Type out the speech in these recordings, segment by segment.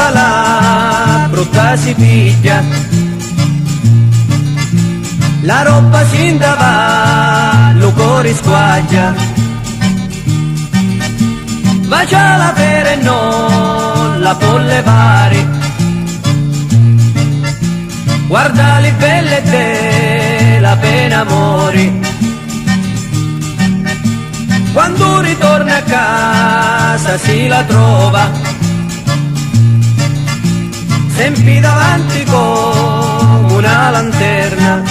colpa la brutta si piglia, la roba si indava, lo cuore squaglia, ma c'ha la vera e non la può levare. Guarda le belle te, la pena mori. Quando ritorna a casa si la trova, sempre davanti come una lanterna,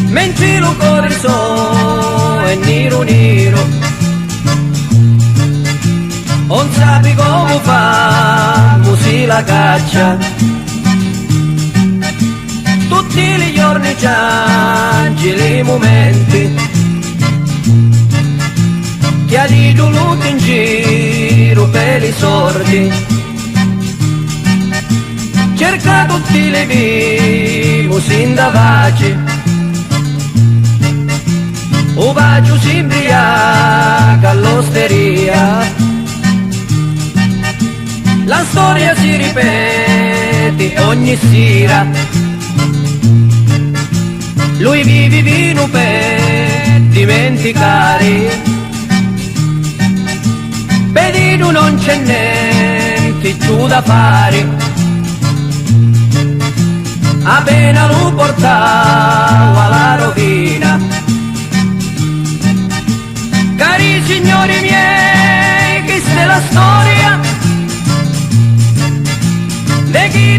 mentre lo cuore so è nero nero, non sapi come fa, si la caccia, tutti i giorni c'angeli i momenti, che ha di voluto in giro per i sordi, cerca tutti le vivi sin da pace, o bacio si imbriaca all'osteria, la storia si ripete ogni sera, lui vive vino per dimenticare, pedino non c'è niente più da fare, appena lo portava alla rovina. Cari signori miei, questa è la storia di chi